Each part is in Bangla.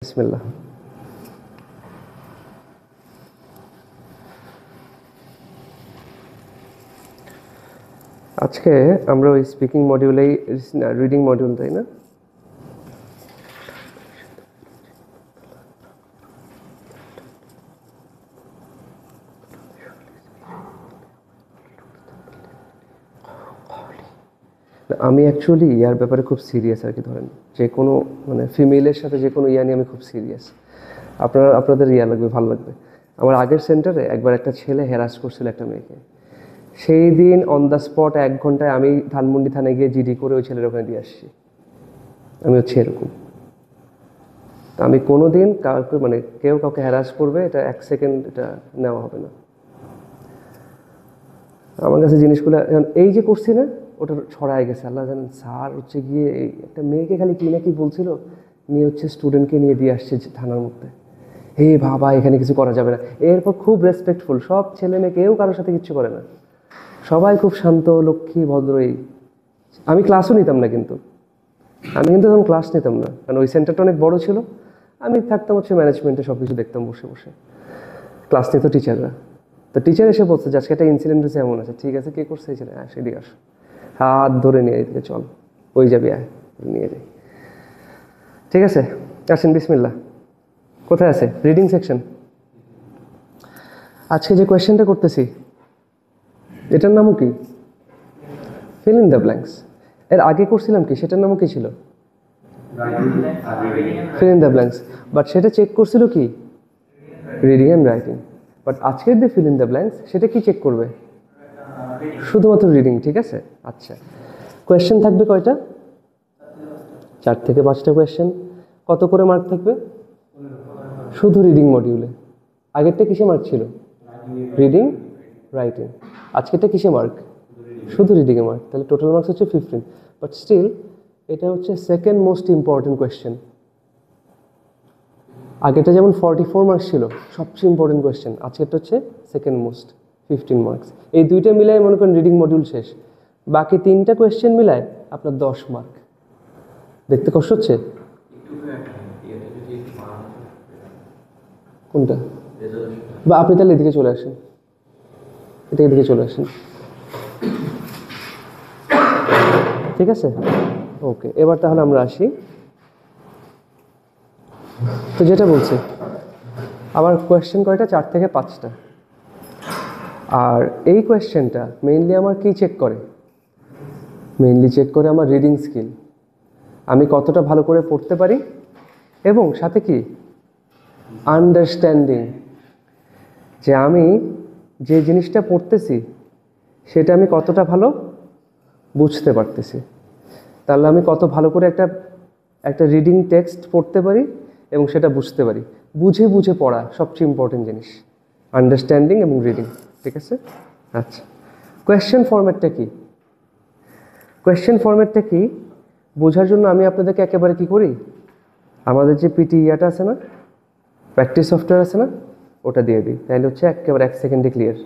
বিসমিল্লাহ। আজকে আমরা ওই স্পিকিং মডিউলেই রিডিং মডিউল, তাই না? আমি অ্যাকচুয়ালি ইয়ার ব্যাপারে খুব সিরিয়াস আর কি। ধরেন যে কোনো ফিমেলের সাথে যে কোনো ইয়া নিয়ে আমি খুব সিরিয়াস। আপনাদের ইয়া লাগবে, ভালো লাগবে। আমার আগের সেন্টারে একবার একটা ছেলে হ্যারাস করছিল একটা মেয়েকে। সেই দিন অন দ্য স্পট 1 ঘন্টায় আমি ধানমন্ডি থানায় গিয়ে জিডি করে ওই ছেলের ওখানে দিয়ে আসছি। আমি হচ্ছে এরকম। তা আমি কোনো দিন কাউকে কেউ কাউকে হ্যারাস করবে, এটা 1 সেকেন্ড এটা নেওয়া হবে না। আমার কাছে জিনিসগুলো এই যে করছি না, ওটা ছড়ায় গেছে। আল্লাহ জানেন, স্যার হচ্ছে গিয়ে এই একটা মেয়েকে খালি কি না কি বলছিল, নিয়ে হচ্ছে স্টুডেন্টকে নিয়ে দিয়ে আসছে থানার মধ্যে। হে বাবা, এখানে কিছু করা যাবে না। এরপর খুব রেসপেক্টফুল, সব ছেলে মেয়ে কেউ কারোর সাথে কিচ্ছু করে না, সবাই খুব শান্ত, লক্ষ্মী, ভদ্র। আমি ক্লাসও নিতাম না, কিন্তু আমি তখন ক্লাস নিতাম না, কারণ ওই সেন্টারটা অনেক বড় ছিল। আমি থাকতাম হচ্ছে ম্যানেজমেন্টে, সব কিছু দেখতাম বসে বসে। ক্লাস নিত টিচাররা। তো টিচার এসে বলছে যে আজকে একটা ইনসিডেন্ট হয়েছে, এমন আছে। ঠিক আছে, কে করছে? এই ছেলে। সেদিকে আসো, হাত ধরে নিয়ে এদিকে চল, ওই যাবি, আয় নিয়ে যাই। ঠিক আছে, আসেন, বিসমিল্লাহ। কোথায় আছে রিডিং সেকশন? আজকে যে কোয়েশ্চেনটা করতেছি, এটার নামও কি? Feel in the blanks. এর আগে করছিলাম কি, সেটার নামও কি ছিল? Feel in the blanks. But সেটা চেক করছিল কি? Reading and writing. বাট আজকের যে ফিল ইন দ্য ব্ল্যাঙ্কস, সেটা কি চেক করবে? শুধুমাত্র রিডিং। ঠিক আছে, আচ্ছা। কোয়েশ্চেন থাকবে কয়টা? 4 থেকে 5টা কোয়েশ্চেন। কত করে মার্ক থাকবে? শুধু রিডিং মডিউলে। আগেরটা কিসে মার্ক ছিল? Reading, writing. আজকেরটা কিসে মার্ক? শুধু রিডিংয়ে মার্ক। তাহলে টোটাল মার্কস হচ্ছে 15। বাট স্টিল এটা হচ্ছে সেকেন্ড মোস্ট ইম্পর্টেন্ট কোয়েশ্চেন। আগেটা যেমন 44 মার্কস ছিল, সবচেয়ে ইম্পর্টেন্ট কোয়েশ্চেন। আজকেরটা হচ্ছে সেকেন্ড মোস্ট, 15 মার্কস। এই দুইটা মিলায় মনে করেন রিডিং মডিউল শেষ। বাকি 3টা কোয়েশ্চেন মিলায় আপনার 10 মার্ক। দেখতে কষ্ট হচ্ছে? কোনটা? বা আপনি তাহলে এদিকে চলে আসেন, এদিকে চলে আসেন। ঠিক আছে, ওকে। এবার তাহলে আমরা আসি। তো যেটা বলছি, আবার কোয়েশ্চেন কয়টা? 4 থেকে 5টা। আর এই কোয়েশ্চেনটা মেইনলি আমার কি চেক করে? মেইনলি চেক করে আমার রিডিং স্কিল, আমি কতটা ভালো করে পড়তে পারি, এবং সাথে কি আন্ডারস্ট্যান্ডিং, যে আমি যে জিনিসটা পড়তেছি সেটা আমি কতটা ভালো বুঝতে পারতেছি। তাহলে আমি কত ভালো করে একটা রিডিং টেক্সট পড়তে পারি এবং সেটা বুঝতে পারি। বুঝে বুঝে পড়া সবচেয়ে ইম্পর্টেন্ট জিনিস, আন্ডারস্ট্যান্ডিং এবং রিডিং। ঠিক আছে, আচ্ছা। কোয়েশ্চেন ফরম্যাটটা কি? কোয়েশ্চেন ফরম্যাটটা কি বোঝার জন্য আমি আপনাদেরকে একেবারে কি করি, আমাদের যে পিটি ইয়াটা আছে না, প্র্যাকটিস সফটওয়্যার আছে না, ওটা দিয়ে দিই। তাহলে হচ্ছে একেবারে 1 সেকেন্ডে ক্লিয়ার।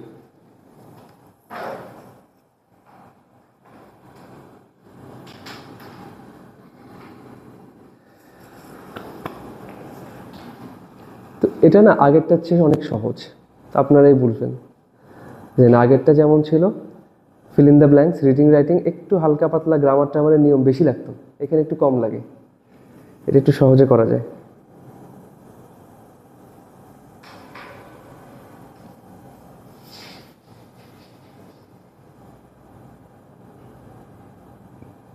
তো এটা না আগেরটার চেয়ে অনেক সহজ, আপনারাই বলবেন যে না, আগেরটা যেমন ছিল feel in the blanks, reading, writing, একটু হালকা পাতলা গ্রামার টামারের নিয়ম বেশি লাগতো, এখানে একটু কম লাগে। এটা একটু সহজে করা যায়।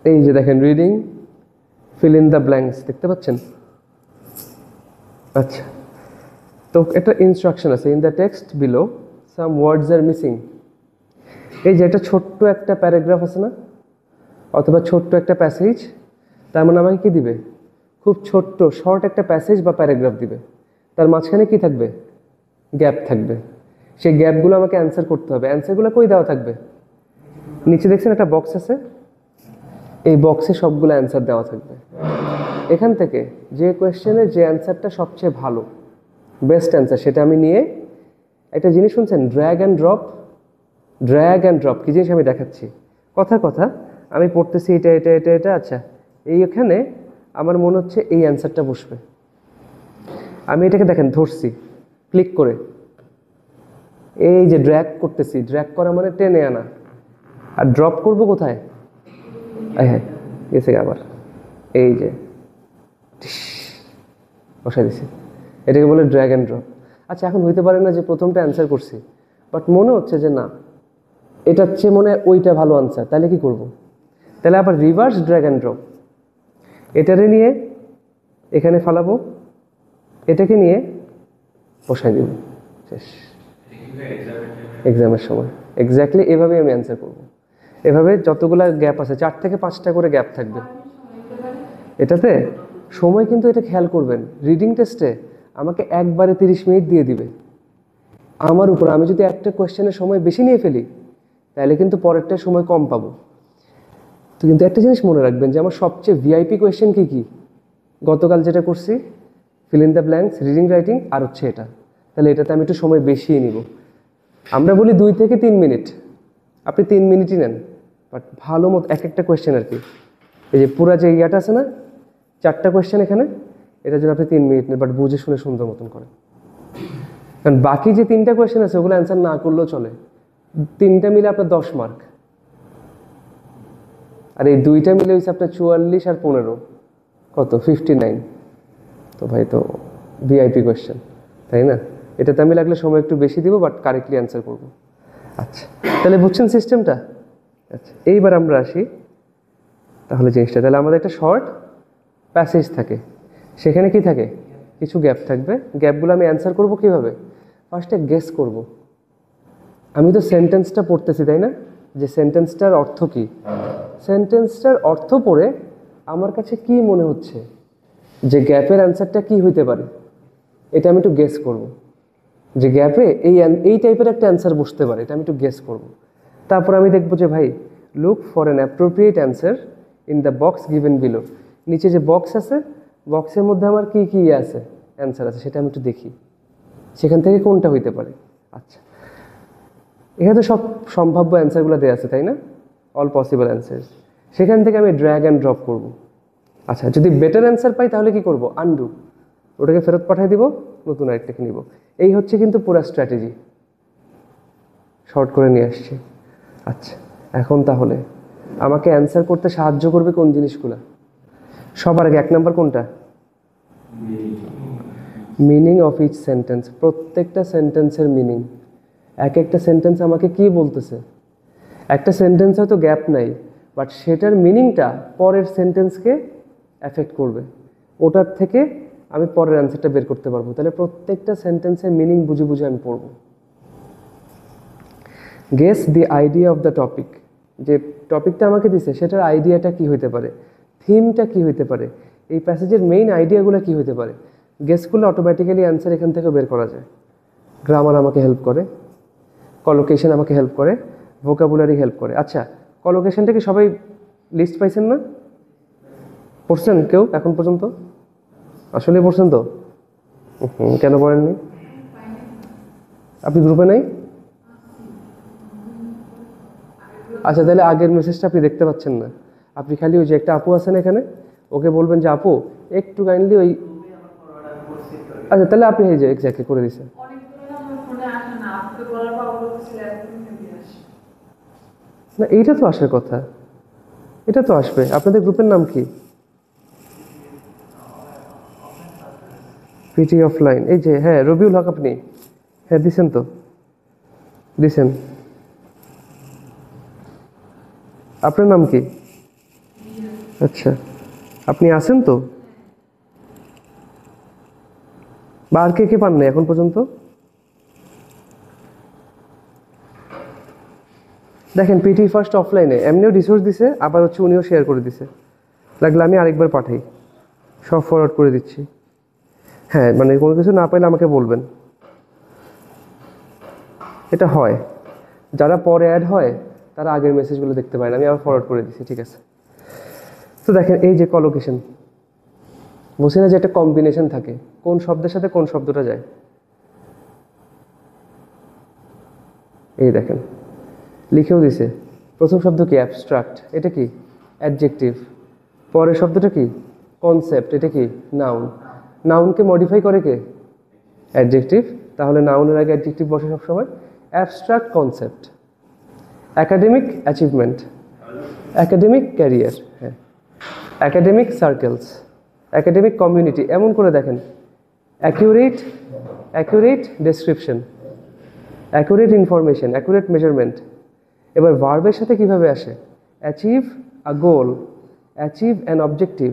এই যে দেখেন, reading, fill in the blanks, দেখতে পাচ্ছেন? আচ্ছা, তো একটা ইনস্ট্রাকশন আছে, in the text below some words are missing. এই যে একটা ছোট্ট একটা প্যারাগ্রাফ আছে না, অথবা ছোট্ট একটা প্যাসেজ, তার মানে আমাকে কি দিবে? খুব ছোট্ট শর্ট একটা প্যাসেজ বা প্যারাগ্রাফ দিবে। তার মাঝখানে কি থাকবে? গ্যাপ থাকবে। সেই গ্যাপগুলো আমাকে অ্যান্সার করতে হবে। অ্যান্সারগুলো কই দেওয়া থাকবে? নিচে দেখছেন একটা বক্স আছে, এই বক্সে সবগুলো অ্যান্সার দেওয়া থাকবে। এখান থেকে যে কোয়েশ্চেনের যে অ্যান্সারটা সবচেয়ে ভালো, বেস্ট অ্যান্সার, সেটা আমি নিয়ে একটা জিনিস শুনছেন, drag and drop. Drag and drop কি জিনিস আমি দেখাচ্ছি। কথার কথা আমি পড়তেছি এটা এটা এটা এটা, আচ্ছা এইখানে আমার মনে হচ্ছে এই অ্যান্সারটা বসবে। আমি এটাকে দেখেন ধরছি ক্লিক করে, এই যে ড্র্যাগ করতেছি, ড্র্যাগ করা মানে টেনে আনা, আর ড্রপ করব কোথায়, হ্যাঁ গেছে আবার, এই যে বসাই দিছি, এটাকে বলে ড্র্যাগ অ্যান্ড ড্রপ। আচ্ছা এখন হইতে পারে না যে প্রথমটা অ্যান্সার করছি, বাট মনে হচ্ছে যে না এটার চেয়ে মনে হয় ওইটা ভালো আনসার, তাহলে কি করব? তাহলে আবার রিভার্স ড্র্যাগ অ্যান্ড ড্রপ, এটারে নিয়ে এখানে ফালাবো, এটাকে নিয়ে বসাই দিব, শেষ। এক্সামের সময় এক্স্যাক্টলি এভাবে আমি অ্যান্সার করব। এভাবে যতগুলো গ্যাপ আছে 4 থেকে 5টা করে গ্যাপ থাকবে এটাতে। সময় কিন্তু এটা খেয়াল করবেন, রিডিং টেস্টে আমাকে একবারে 30 মিনিট দিয়ে দিবে আমার উপর। আমি যদি একটা কোয়েশ্চেনের সময় বেশি নিয়ে ফেলি তাহলে কিন্তু পরেরটার সময় কম পাবো। তো কিন্তু একটা জিনিস মনে রাখবেন যে আমার সবচেয়ে ভিআইপি কোয়েশ্চেন কি কি, গতকাল যেটা করছি fill in the blanks, reading writing, আর হচ্ছে এটা। তাহলে এটাতে আমি একটু সময় বেশিই নিব। আমরা বলি 2 থেকে 3 মিনিট, আপনি 3 মিনিটই নেন, বাট ভালো মতো এক একটা কোয়েশ্চেন আর কি। এই যে পুরো যে ইয়াটা আছে না, 4টা কোয়েশ্চেন এখানে, এটার জন্য আপনি 3 মিনিট নেন, বাট বুঝে শুনে সুন্দর মতন করেন। কারণ বাকি যে 3টা কোয়েশ্চেন আছে ওগুলো অ্যান্সার না করলেও চলে, 3টা মিলে আপনার 10 মার্ক, আর এই 2টা মিলে হয়েছে আপনার 44 আর 15 কত 59। তো ভাই তো ভিআইপি কোয়েশ্চেন, তাই না? এটাতে আমি লাগলে সময় একটু বেশি দিব, বাট কারেক্টলি অ্যান্সার করব। আচ্ছা তাহলে বুঝছেন সিস্টেমটা? আচ্ছা এইবার আমরা আসি তাহলে জিনিসটা, তাহলে আমাদের একটা শর্ট প্যাসেজ থাকে, সেখানে কি থাকে, কিছু গ্যাপ থাকবে। গ্যাপগুলো আমি অ্যান্সার করব কিভাবে? ফার্স্টে গেস করব। আমি তো সেন্টেন্সটা পড়তেছি, তাই না, যে সেন্টেন্সটার অর্থ কি, সেন্টেন্সটার অর্থ পড়ে আমার কাছে কি মনে হচ্ছে যে গ্যাপের অ্যান্সারটা কি হইতে পারে, এটা আমি একটু গেস করব। যে গ্যাপে এই টাইপের একটা অ্যান্সার বসতে পারে, এটা আমি একটু গেস করব। তারপর আমি দেখবো যে ভাই look for an appropriate answer in the box given below, নিচে যে বক্স আছে বক্সের মধ্যে আমার কি কি আছে অ্যান্সার আছে সেটা আমি একটু দেখি, সেখান থেকে কোনটা হইতে পারে। আচ্ছা এখানে তো সব সম্ভাব্য অ্যান্সারগুলো দেওয়া আছে, তাই না, অল পসিবল অ্যান্সার, সেখান থেকে আমি ড্র্যাগ অ্যান্ড ড্রপ করব। আচ্ছা যদি বেটার অ্যান্সার পাই তাহলে কি করব, আনডু, ওটাকে ফেরত পাঠিয়ে দিব, নতুন আরেকটাকে নিব। এই হচ্ছে কিন্তু পুরো স্ট্র্যাটেজি, শর্ট করে নিয়ে আসছি। আচ্ছা এখন তাহলে আমাকে অ্যান্সার করতে সাহায্য করবে কোন জিনিসগুলো? সবার আগে 1 নাম্বার কোনটা, মিনিং অফ ইচ সেন্টেন্স, প্রত্যেকটা সেন্টেন্সের মিনিং। এক একটা সেন্টেন্স আমাকে কি বলতেছে, একটা সেন্টেন্স হয়তো গ্যাপ নাই, বাট সেটার মিনিংটা পরের সেন্টেন্সকে এফেক্ট করবে, ওটার থেকে আমি পরের অ্যান্সারটা বের করতে পারবো। তাহলে প্রত্যেকটা সেন্টেন্সের মিনিং বুঝে বুঝে আমি পড়ব। Guess the idea of the topic, যে টপিকটা আমাকে দিছে সেটার আইডিয়াটা কি হইতে পারে, থিমটা কি হইতে পারে, এই প্যাসেজের মেইন আইডিয়াগুলো কি হইতে পারে। গেস করলে অটোমেটিক্যালি অ্যান্সার এখান থেকে বের করা যায়। গ্রামার আমাকে হেল্প করে, কলোকেশন আমাকে হেল্প করে, ভোকাবুলারি হেল্প করে। আচ্ছা কলোকেশনটা কি সবাই লিস্ট পাইছেন না, পড়ছেন কেউ এখন পর্যন্ত? আসলে পড়ছেন তো? কেন পড়েননি? আপনি গ্রুপে নাই? আচ্ছা তাহলে আগের মেসেজটা আপনি দেখতে পাচ্ছেন না, আপনি খালি ওই যে একটা আপু আছেন এখানে, ওকে বলবেন যে আপু একটু কাইন্ডলি ওই, আচ্ছা তাহলে আপনি এই যে এক্স্যাক্টলি করে দিয়েছেন। না এইটা তো আসার কথা, এটা তো আসবে। আপনাদের গ্রুপের নাম কি? পিটি অফলাইন, এই যে হ্যাঁ রবিউল হক, আপনি হ্যাঁ দিছেন তো, দিছেন। আপনার নাম কি? আচ্ছা আপনি আছেন তো, বা আর কে কে পান না এখন পর্যন্ত? দেখেন পিটি ফার্স্ট অফলাইনে এমনিও রিসোর্স দিছে, আবার হচ্ছে উনিও শেয়ার করে দিছে, লাগলে আমি আরেকবার পাঠাই, সব ফরওয়ার্ড করে দিচ্ছি। হ্যাঁ মানে কোনো কিছু না পাইলে আমাকে বলবেন। এটা হয়, যারা পরে অ্যাড হয় তারা আগের মেসেজগুলো দেখতে পায় না, আমি আবার ফরওয়ার্ড করে দিচ্ছি, ঠিক আছে। তো দেখেন এই যে কলোকেশন, বুঝি না যে একটা কম্বিনেশন থাকে, কোন শব্দের সাথে কোন শব্দটা যায়। এই দেখেন লিখেও দিছে, প্রথম শব্দ কি, অ্যাবস্ট্রাক্ট, এটা কি অ্যাডজেক্টিভ, পরের শব্দটা কি, কনসেপ্ট, এটা কি নাউন। নাউনকে মডিফাই করে কে, অ্যাডজেক্টিভ, তাহলে নাউনের আগে অ্যাডজেক্টিভ বসে সবসময়। Abstract concept, academic achievement, academic career, হ্যাঁ, অ্যাকাডেমিক সার্কেলস, অ্যাকাডেমিক কমিউনিটি, এমন করে দেখেন। Accurate description, accurate information, accurate measurement. এবার ভার্বের সাথে কিভাবে আসে? Achieve a goal, achieve an objective,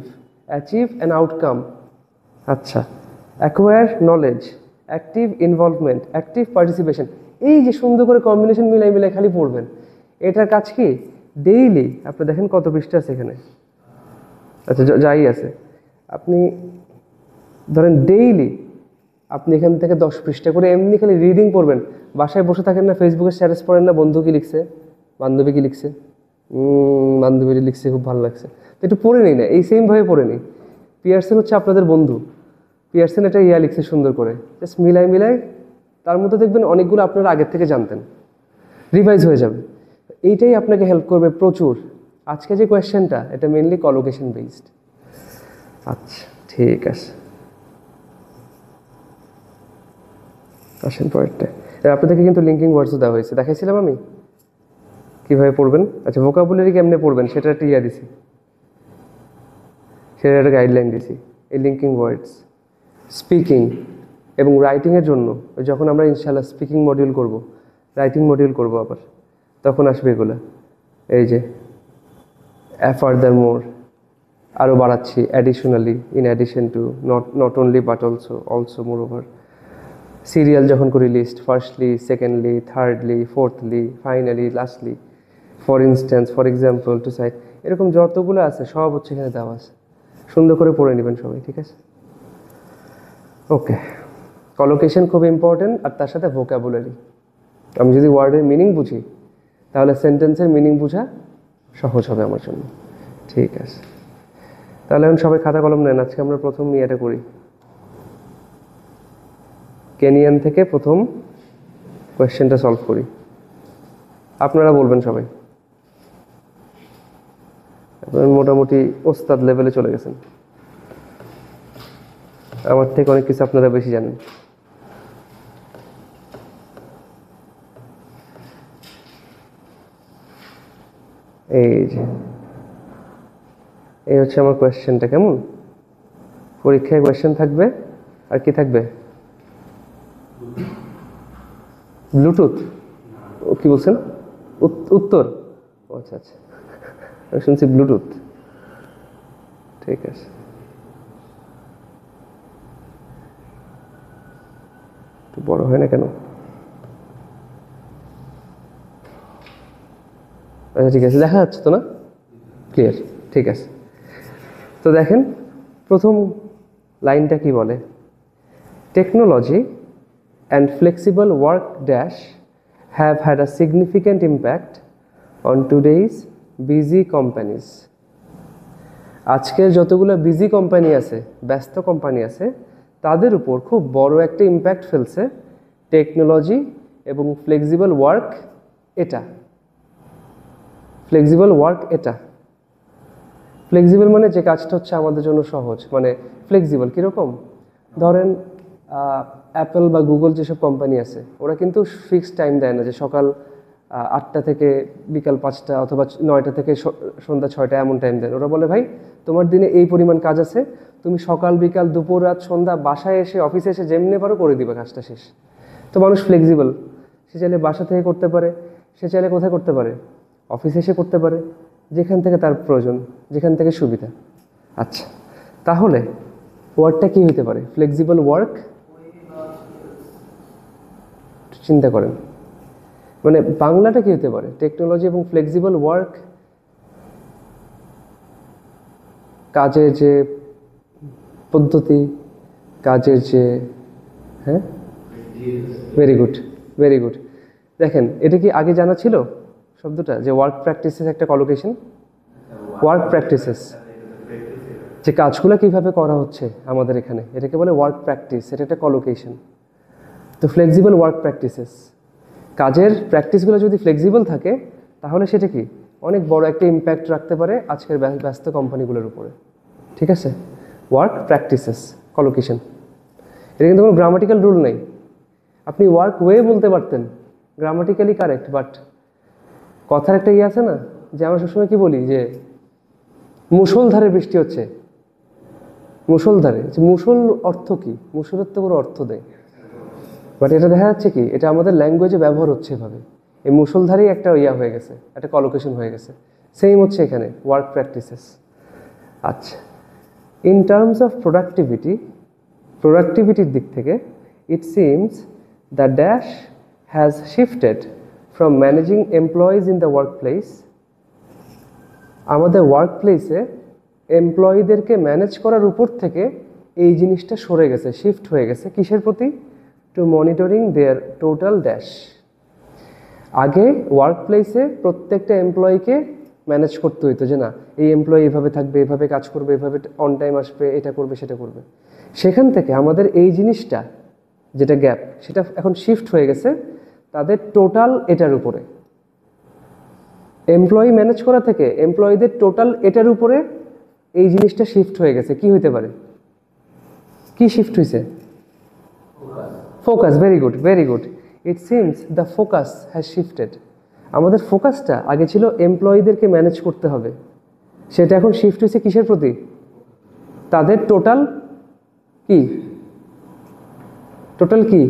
achieve an outcome. আচ্ছা, acquire knowledge, active involvement, active participation. এই যে সুন্দর করে কম্বিনেশন মিলাই মিলাই খালি পড়বেন। এটার কাজ কি? ডেইলি আপনি দেখেন কত পৃষ্ঠা আছে এখানে। আচ্ছা, যাই আছে, আপনি ধরেন ডেইলি আপনি এখান থেকে 10 পৃষ্ঠা করে এমনি খালি রিডিং পড়বেন। বাসায় বসে থাকেন না, ফেসবুকে স্ট্যাটাস পড়েন না, বন্ধু কি লিখছে, বান্ধবী কি লিখছে, বান্ধবীটি লিখছে খুব ভালো লাগছে, তো একটু পড়ে নিই না, এই সেমভাবে পড়ে নিই। পিয়ারসন হচ্ছে আপনাদের বন্ধু, পিয়ারসন এটা লিখছে সুন্দর করে, জাস্ট মিলাই তার মধ্যে দেখবেন অনেকগুলো আপনারা আগের থেকে জানতেন, রিভাইজ হয়ে যাবে। এইটাই আপনাকে হেল্প করবে প্রচুর। আজকে যে কোয়েশ্চেনটা, এটা মেনলি কলোকেশন বেসড। আচ্ছা, ঠিক আছে, আসেন পরেরটা। আপনাদেরকে কিন্তু লিঙ্কিং ওয়ার্ডসও দেওয়া হয়েছে, দেখাইছিলাম আমি কীভাবে পড়বেন। আচ্ছা, ভোকাবুলারি কেমনে পড়বেন সেটা একটা দিছি, সেটা একটা গাইডলাইন দিছি। এই লিঙ্কিং ওয়ার্ডস, স্পিকিং এবং রাইটিংয়ের জন্য যখন আমরা ইনশাআল্লাহ স্পিকিং মডিউল করব, রাইটিং মডিউল করব আবার, তখন আসবে এগুলো। এই যে ফার্দার মোর, আরও বাড়াচ্ছি, additionally, in addition to, not only but also moreover. Serial যখন করি list, firstly, secondly, thirdly, fourthly, finally, lastly, for instance, for example, to side, এরকম যতগুলো আছে সব হচ্ছে এখানে দেওয়া আছে। সুন্দর করে পড়ে নেবেন সবাই, ঠিক আছে? ওকে, কলোকেশন খুব ইম্পর্টেন্ট, আর তার সাথে ভোকাবুলারি। আমি যদি ওয়ার্ডের মিনিং বুঝি, তাহলে সেন্টেন্সের মিনিং বোঝা সহজ হবে আমার জন্য। ঠিক আছে, তাহলে এখন সবাই খাতা কলম নেন। আজকে আমরা প্রথম ইয়েটা করি, কেনিয়ান থেকে প্রথম কোয়েশ্চেনটা সলভ করি। আপনারা বলবেন সবাই, আপনারা মোটামুটি ওস্তাদ লেভেলে চলে গেছেন, আমার থেকে অনেক কিছু আপনারা বেশি জানেন। এই যে এই হচ্ছে আমার কোয়েশ্চেনটা। কেমন? পরীক্ষায় কোয়েশ্চেন থাকবে, আর কি থাকবে? ব্লুটুথ? ও কি বলছেন? উত্তর? আচ্ছা আচ্ছা, আমি শুনছি ব্লুটুথ। ঠিক আছে, একটু বড় হয় না কেন? আচ্ছা ঠিক আছে, দেখা যাচ্ছে তো না? ক্লিয়ার, ঠিক আছে। তো দেখেন প্রথম লাইনটা কি বলে? Technology and flexible work dash have had a significant impact on today's busy companies. আজকের যতগুলো বিজি কোম্পানি আছে, ব্যস্ত কোম্পানি আছে, তাদের উপর খুব বড় একটা ইম্প্যাক্ট ফেলছে টেকনোলজি এবং ফ্লেক্সিবল ওয়ার্ক। এটা ফ্লেক্সিবল ওয়ার্ক, এটা ফ্লেক্সিবল মানে যে কাজটা হচ্ছে আমাদের জন্য সহজ, মানে ফ্লেক্সিবল কীরকম? ধরেন অ্যাপল বা গুগল যেসব কোম্পানি আছে, ওরা কিন্তু ফিক্সড টাইম দেয় না যে সকাল 8টা থেকে বিকাল 5টা অথবা 9টা থেকে সন্ধ্যা 6টা, এমন টাইম দেন। ওরা বলে ভাই তোমার দিনে এই পরিমাণ কাজ আছে, তুমি সকাল বিকাল দুপুর রাত সন্ধ্যা বাসায় এসে অফিসে এসে যেমনি পারো করে দিবে, কাজটা শেষ। তো মানুষ ফ্লেক্সিবল, সে চাইলে বাসা থেকে করতে পারে, সে চাইলে কোথায় করতে পারে? অফিসে এসে করতে পারে, যেখান থেকে তার প্রয়োজন, যেখান থেকে সুবিধা। আচ্ছা, তাহলে ওয়ার্ডটা কি হতে পারে? Flexible work. চিন্তা করেন, মানে বাংলাটা কি হতে পারে? টেকনোলজি এবং ফ্লেক্সিবল ওয়ার্ক, কাজের যে পদ্ধতি, কাজের যে, হ্যাঁ, ভেরি গুড, ভেরি গুড। দেখেন এটা কি আগে জানা ছিল শব্দটা, যে ওয়ার্ক প্র্যাকটিসেস একটা কলোকেশন? ওয়ার্ক প্র্যাকটিসেস, যে কাজগুলো কিভাবে করা হচ্ছে আমাদের এখানে, এটাকে বলে ওয়ার্ক প্র্যাকটিস, এটা একটা কলোকেশন। তো ফ্লেক্সিবল ওয়ার্ক প্র্যাকটিসেস, কাজের প্র্যাকটিসগুলো যদি ফ্লেক্সিবল থাকে, তাহলে সেটা কি অনেক বড় একটা ইম্প্যাক্ট রাখতে পারে আজকের ব্যস্ত কোম্পানিগুলোর উপরে। ঠিক আছে, ওয়ার্ক প্র্যাকটিসেস কলোকেশন। এটা কিন্তু কোনো গ্রামাটিক্যাল রুল নেই। আপনি ওয়ার্ক ওয়ে বলতে পারতেন, গ্রামাটিক্যালি কারেক্ট, বাট কথার একটা আছে না যে আমরা সবসময় কি বলি যে মুষলধারে বৃষ্টি হচ্ছে, মুষলধারে, যে মুষল অর্থ কি? মুষলের তো কোনো অর্থ দেয়, বাট এটা দেখা যাচ্ছে কি এটা আমাদের ল্যাঙ্গুয়েজে ব্যবহার হচ্ছে এভাবে। এই মুষলধারেই একটা হয়ে গেছে, একটা কলোকেশন হয়ে গেছে। সেম হচ্ছে এখানে ওয়ার্ক প্র্যাকটিসেস। আচ্ছা, ইন টার্মস অফ প্রোডাক্টিভিটির দিক থেকে it seems the dash has shifted from managing employees in the work place. আমাদের ওয়ার্ক প্লেসে এমপ্লয়ীদেরকে ম্যানেজ করার উপর থেকে এই জিনিসটা সরে গেছে, শিফট হয়ে গেছে কিসের প্রতি? টু মনিটরিং দেয়ার টোটাল ড্যাশ। আগে ওয়ার্ক প্লেসে প্রত্যেকটা এমপ্লয়িকে ম্যানেজ করতে হইতো যে না এই এমপ্লয়ি এভাবে থাকবে, এভাবে কাজ করবে, এভাবে অন টাইম আসবে, এটা করবে, সেটা করবে। সেখান থেকে আমাদের এই জিনিসটা যেটা গ্যাপ, সেটা এখন শিফট হয়ে গেছে তাদের টোটাল এটার উপরে। এমপ্লয়ি ম্যানেজ করা থেকে এমপ্লয়ীদের টোটাল এটার উপরে এই জিনিসটা শিফট হয়ে গেছে। কি হইতে পারে? কি শিফট হয়েছে? Focus. Very good, very good. It seems the focus has shifted. আমাদের ফোকাসটা আগে ছিল এমপ্লয়ীদেরকে ম্যানেজ করতে হবে, সেটা এখন শিফট হয়েছে কিসের প্রতি? তাদের টোটাল কি? টোটাল কি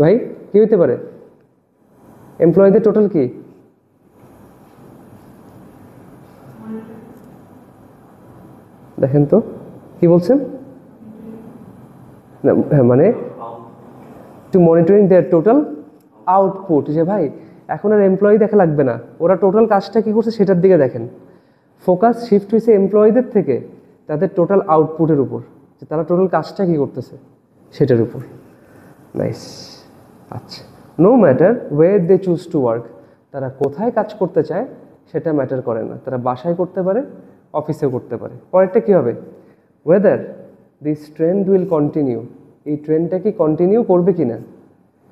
ভাই? কি হইতে পারে? এমপ্লয়ীদের টোটাল কি? দেখেন তো কি বলছেন না, হ্যাঁ মানে টু মনিটরিং দেয়ার টোটাল আউটপুট। যে ভাই এখন আর এমপ্লয়ি দেখা লাগবে না, ওরা টোটাল কাজটা কি করছে সেটার দিকে দেখেন। ফোকাস শিফট হয়েছে এমপ্লয়ীদের থেকে তাদের টোটাল আউটপুটের উপর, যে তারা টোটাল কাজটা কি করতেছে সেটার উপর। নাইস। আচ্ছা, no matter where they choose to work. তারা কোথায় কাজ করতে চায় সেটা ম্যাটার করে না, তারা বাসায় করতে পারে, অফিসেও করতে পারে। পরেরটা কী হবে? Whether this trend will continue. এই ট্রেন্ডটা কি কন্টিনিউ করবে কি না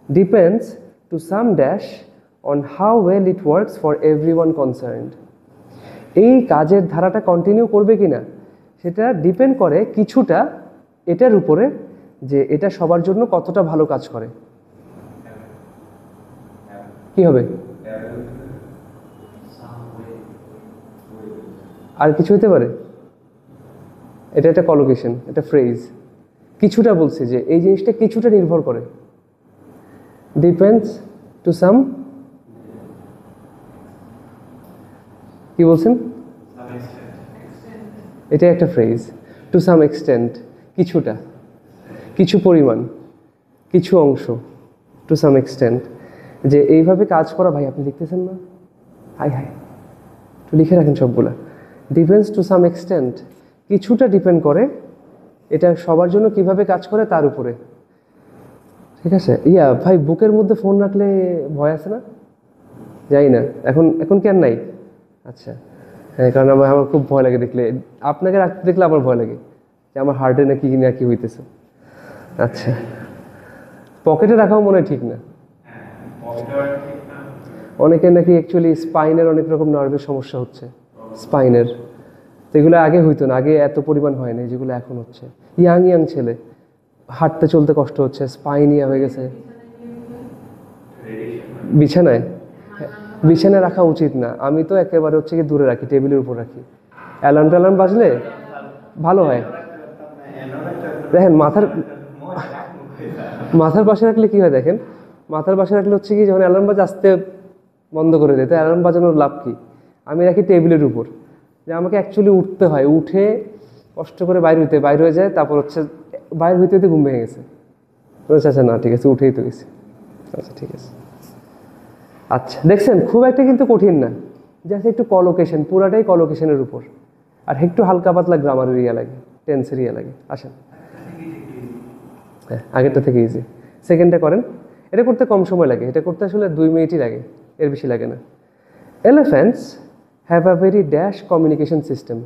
depends to some dash on how well it works for everyone concerned. এই কাজের ধারাটা কন্টিনিউ করবে কি না সেটা ডিপেন্ড করে কিছুটা এটার উপরে, যে এটা সবার জন্য কতটা ভালো কাজ করে। কি হবে? আর কিছু হতে পারে? এটা একটা কলোকেশন, একটা ফ্রেজ। কিছুটা বলছে যে এই জিনিসটা কিছুটা নির্ভর করে, ডিপেন্ডস টু সাম। কি বলছেন? এটা একটা ফ্রেজ। টু সাম এক্সটেন্ট, কিছুটা, কিছু পরিমাণ, কিছু অংশ, টু সাম এক্সটেন্ট। যে এইভাবে কাজ করা, ভাই আপনি লিখতেছেন না? হাই হাই, একটু লিখে রাখেন সবগুলা। ডিপেন্ডস টু সাম এক্সটেন্ট, কিছুটা ডিপেন্ড করে এটা সবার জন্য কিভাবে কাজ করে তার উপরে। ঠিক আছে? ভাই বুকের মধ্যে ফোন রাখলে ভয় আছে না? যাই না, এখন কি আর নাই? আচ্ছা হ্যাঁ, কারণ আমার খুব ভয় লাগে দেখলে, আপনাকে রাখতে দেখলে আমার ভয় লাগে যে আমার হার্টে নাকি না কি হইতেছে। আচ্ছা, পকেটে রাখাও মনে হয় ঠিক না। অনেকের নাকি অ্যাকচুয়ালি স্পাইনের অনেক রকম নার্ভের সমস্যা হচ্ছে, স্পাইনের। তো এগুলো আগে হইতো না, আগে এত পরিমাণ হয় না যেগুলো এখন হচ্ছে। ইয়াং ছেলে হাঁটতে চলতে কষ্ট হচ্ছে, স্পাইনিয়া হয়ে গেছে। বিছানায় রাখা উচিত না। আমি তো একেবারে হচ্ছে কি দূরে রাখি, টেবিলের উপর রাখি। অ্যালার্ম বাজলে ভালো হয়। দেখেন মাথার পাশে রাখলে কি হয় দেখেন, মাথার পাশে রাখলে হচ্ছে কি যখন অ্যালার্ম বাজে আসতে বন্ধ করে দেয়, তো অ্যালার্ম বাজানোর লাভ কি? আমি রাখি টেবিলের উপর, যে আমাকে অ্যাকচুয়ালি উঠতে হয়, উঠে কষ্ট করে বাইর হয়ে যায়, তারপর হচ্ছে বাইর হইতে ঘুম ভেঙে গেছে। আচ্ছা না ঠিক আছে, উঠেই তো গেছি। আচ্ছা ঠিক আছে। আচ্ছা দেখছেন খুব একটা কিন্তু কঠিন না, জাস্ট একটু কলোকেশন, পুরাটাই কলোকেশনের উপর, আর একটু হালকা পাতলা গ্রামারের ইয়া লাগে, টেন্সের ইয়া লাগে। আসেন, হ্যাঁ আগেরটা থেকে ইজি। সেকেন্ডটা করেন, এটা করতে কম সময় লাগে, এটা করতে আসলে 2 মিনিটই লাগে, এর বেশি লাগে না। Elephants have a very dash communication system.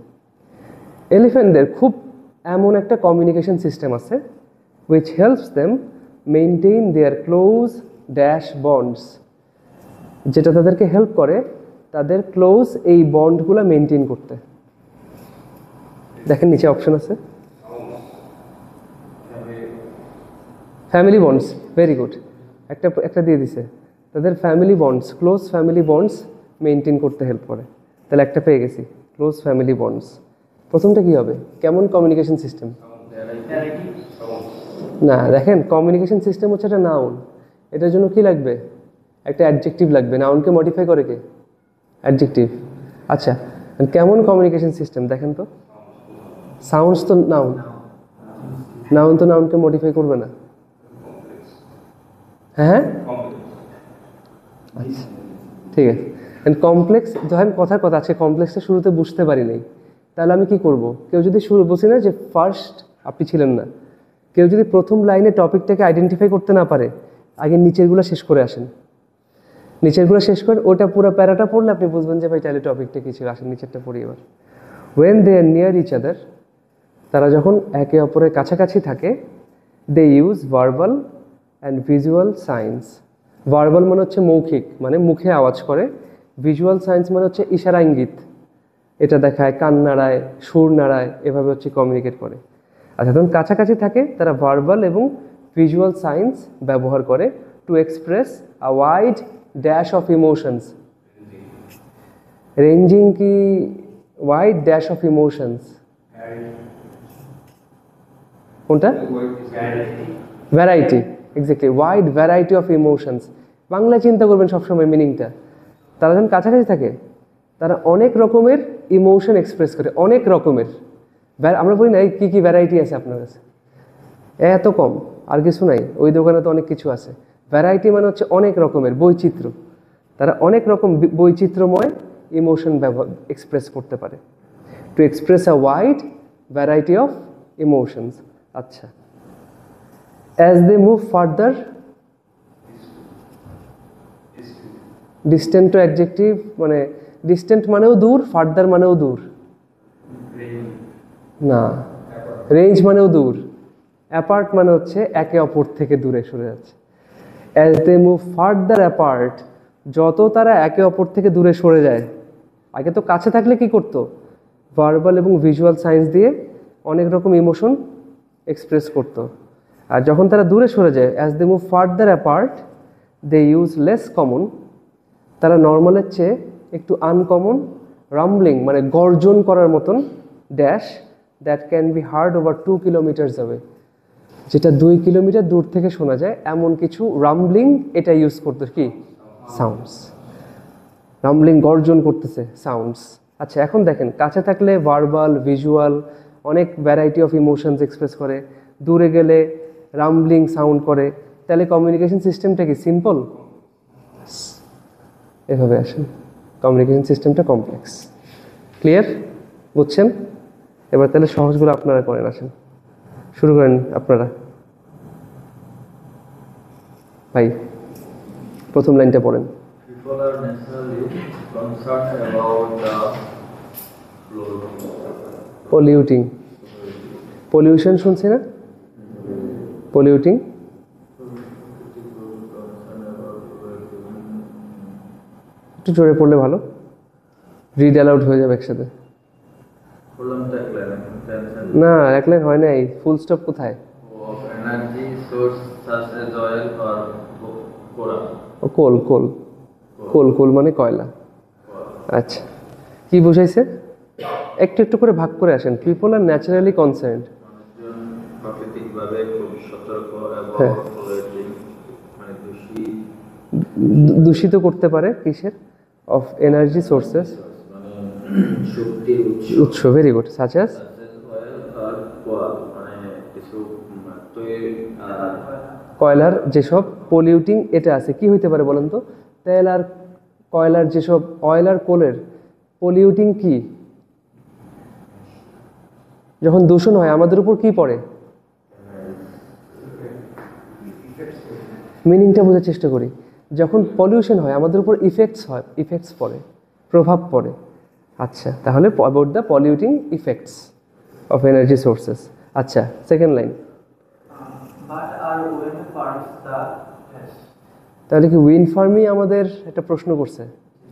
এলিফ্যান্টদের খুব এমন একটা কমিউনিকেশন সিস্টেম আছে which helps them maintain their close dash bonds, যেটা তাদেরকে হেল্প করে তাদের ক্লোজ এই বন্ডগুলো মেনটেন করতে। দেখেন নিচে অপশন আছে, ফ্যামিলি বন্ডস, ভেরি গুড। একটা একটা দিয়ে দিছে, তাদের family bonds, close family bonds maintain করতে হেল্প করে। তাহলে একটা পেয়ে গেছি, ক্লোজ ফ্যামিলি বন্ডস। প্রথমটা কি হবে? কেমন কমিউনিকেশন সিস্টেম? না, দেখেন কমিউনিকেশন সিস্টেম হচ্ছে একটা নাউন, এটার জন্য কি লাগবে? একটা অ্যাডজেক্টিভ লাগবে। নাউনকে মডিফাই করে কে? অ্যাডজেক্টিভ। আচ্ছা, কেমন কমিউনিকেশন সিস্টেম দেখেন তো? সাউন্ডস তো নাউন, নাউন তো নাউনকে মডিফাই করবে না। হ্যাঁ, আচ্ছা ঠিক আছে। কমপ্লেক্স, ধরেন কথার কথা আছে কমপ্লেক্সটা শুরুতে বুঝতে পারি নাই, তাহলে আমি কি করব? কেউ যদি শুরু বলছি না যে ফার্স্ট, আপনি ছিলেন না, কেউ যদি প্রথম লাইনে টপিকটাকে আইডেন্টিফাই করতে না পারে, আগে নিচেরগুলো শেষ করে আসেন। নিচেরগুলো শেষ করে ওটা পুরো প্যারাটা পড়লে আপনি বুঝবেন যে ভাই তাহলে টপিকটা কী ছিল। আসেন নিচেরটা পড়ি এবার। When they are near each other, তারা যখন একে অপরের কাছাকাছি থাকে, they use verbal and visual signs. Verbal মানে হচ্ছে মৌখিক, মানে মুখে আওয়াজ করে। ভিজুয়াল সাইন্স মানে হচ্ছে ইশারা ইঙ্গিত, এটা দেখায়, কান নাড়ায়, সুর নাড়ায়, এভাবে হচ্ছে কমিউনিকেট করে। আচ্ছা, যখন কাছাকাছি থাকে তারা ভার্বাল এবং ভিজুয়াল সাইন্স ব্যবহার করে two express a wide dash of emotions. Ranging কি ওয়াইড ড্যাশ অফ ইমোশনস? কোনটা? Variety, exactly, wide variety of emotions. বাংলায় চিন্তা করবেন সবসময় মিনিংটা। তারা যখন কাছাকাছি থাকে তারা অনেক রকমের ইমোশন এক্সপ্রেস করে, অনেক রকমের। আমরা বলি না এই কী কী ভ্যারাইটি আছে আপনার কাছে, এত কম, আর কিছু নাই, ওই দোকানে তো অনেক কিছু আছে। ভ্যারাইটি মানে হচ্ছে অনেক রকমের, বৈচিত্র্য। তারা অনেক রকম বৈচিত্র্যময় ইমোশন এক্সপ্রেস করতে পারে, to express a wide variety of emotions. আচ্ছা, as they move further, distant to adjective, মানে ডিস্টেন্ট মানেও দূর, ফার্দার মানেও দূর না, রেঞ্জ মানেও দূর। অ্যাপার্ট মানে হচ্ছে একে অপর থেকে দূরে সরে যাচ্ছে। As they move farther apart, যত তারা একে অপর থেকে দূরে সরে যায়। আগে তো কাছে থাকলে কি করতো? ভার্বাল এবং ভিজুয়াল সাইন্স দিয়ে অনেক রকম ইমোশন এক্সপ্রেস করতো। আর যখন তারা দূরে সরে যায়, as they move farther apart, they use less common, তারা নর্মালের চেয়ে একটু আনকমন, রাম্বলিং মানে গর্জন করার মতন, dash that can be hard over 2 kilometres away, যেটা 2 কিলোমিটার দূর থেকে শোনা যায় এমন কিছু রাম্বলিং, এটা ইউজ করতো কি? সাউন্ডস। রাম্বলিং, গর্জন করতেছে, সাউন্ডস। আচ্ছা, এখন দেখেন কাছে থাকলে ভার্বাল, ভিজুয়াল অনেক ভ্যারাইটি অফ ইমোশনস এক্সপ্রেস করে, দূরে গেলে রাম্বলিং সাউন্ড করে। তাহলে কমিউনিকেশন সিস্টেমটা কি সিম্পল? এভাবে আসেন, কমিউনিকেশন সিস্টেমটা কমপ্লেক্স। ক্লিয়ার? বুঝছেন? এবার তাহলে সহজগুলো আপনারা করেন, আসেন শুরু করেন আপনারা। ভাই প্রথম লাইনটা পড়েন। People are naturally concerned about the polluting, pollution শুনছি না? পলিউটিং, একটু জোরে পড়লে ভালো, রিড অ্যালাউড হয়ে যাবে একসাথে। না, এক লাইন হয় নাই, ফুল স্টপ কোথায়? Energy source such as oil or coal. Coal, coal, coal, coal মানে কয়লা। আচ্ছা, কি বুঝাইছে? একটু একটু করে ভাগ করে আসেন। পিপল আর ন্যাচারালি কনসার্নড, প্রাকৃতিকভাবে খুব সতর্ক এবং মানে দূষিত করতে পারে কিসের? অফ এনার্জি সোর্সেস, শক্তির উৎস। Very good. সাচ অ্যাজ কয়লার যেসব পলিউটিং এটা আছে, কি হইতে পারে বলেন তো? তেল আর কয়লার যেসব, অয়েল আর কোলের পলিউটিং কি? যখন দূষণ হয় আমাদের উপর কি পড়ে? মিনিংটা বোঝার চেষ্টা করি। যখন পলিউশন হয় আমাদের উপর ইফেক্টস হয়, ইফেক্টস পড়ে, প্রভাব পড়ে। আচ্ছা, তাহলে about the polluting effects of energy sources. আচ্ছা, সেকেন্ড লাইন। তাহলে কি উইন্ড ফার্মই আমাদের একটা প্রশ্ন করছে?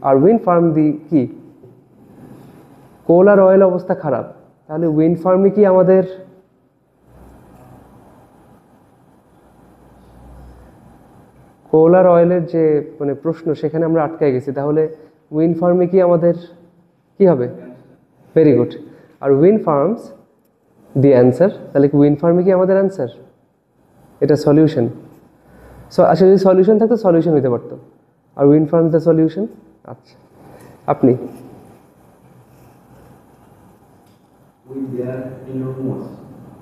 আর উইন্ড ফার্ম দি কি? কোল আর অয়েল অবস্থা খারাপ, তাহলে উইন্ড ফার্মই কি আমাদের পোলার অয়েলের যে মানে প্রশ্ন সেখানে আমরা আটকায় গেছি, তাহলে উইন্ড ফার্মে কি আমাদের কি হবে? Very good. Are wind farms the answer, তাহলে কি উইন্ড ফার্মে কি আমাদের অ্যান্সার? এটা সলিউশন। সো আসলে যদি সলিউশন থাকতো সলিউশন হতে পারতো, আর উইন্ড ফার্ম দ্য সলিউশন। আচ্ছা আপনি With their enormous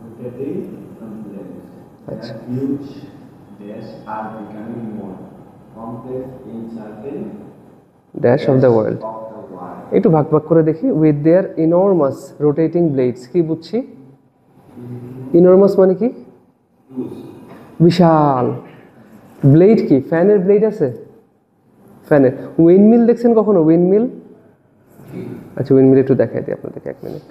rotating blades, আচ্ছা their huge dash are becoming more complex in certain dash of the world. of the world. একটু ভাগ ভাগ করে দেখি। With their enormous rotating blades, কি বুঝছি? ইনর্মাস মানে কি? বিশাল। ব্লেড কি? ফ্যানের ব্লেড আছে? ফ্যানের। উইন্ডমিল দেখছেন কখনো? উইন্ডমিল? আচ্ছা উইন্ডমিল একটু দেখাই দিই আপনাদেরকে, 1 মিনিট।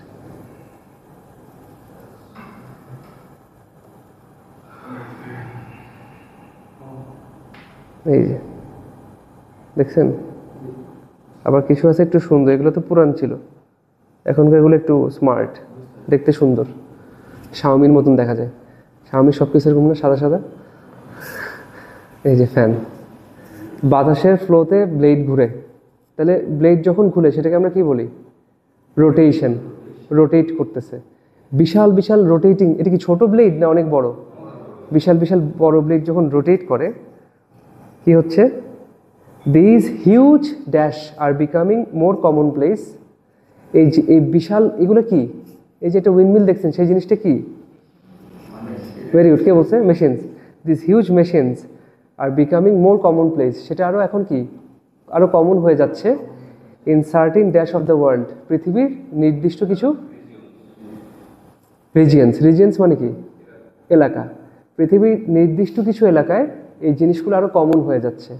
এই যে দেখছেন, আবার কিছু আছে একটু সুন্দর, এগুলো তো পুরান ছিল, এখনকার এগুলো একটু স্মার্ট, দেখতে সুন্দর, শাওমির মতন দেখা যায়। শাওমির সব কিছু এরকম না, সাদা সাদা। এই যে ফ্যান, বাতাসের ফ্লোতে ব্লেড ঘুরে, তাহলে ব্লেড যখন ঘুরে সেটাকে আমরা কি বলি? রোটেশন, রোটেট করতেছে। বিশাল বিশাল রোটেটিং, এটা কি ছোট ব্লেড না অনেক বড়? বিশাল বিশাল বড় ব্লেড যখন রোটেট করে কি হচ্ছে? These huge dash R becoming more common place. এই যে এই বিশাল এগুলো কি? এই যে একটা উইন্ডমিল দেখছেন, সেই জিনিসটা কি? ভেরি গুড, কে বলছে? Machines. This huge machines R becoming more common place, সেটা আরও এখন কি আরও কমন হয়ে যাচ্ছে। In sardine dash of the world, পৃথিবীর নির্দিষ্ট কিছু রিজিয়ন্স। রিজিয়ন্স মানে কি? এলাকা। পৃথিবীর নির্দিষ্ট কিছু এলাকায় এই জিনিসগুলো আরও কমন হয়ে যাচ্ছে।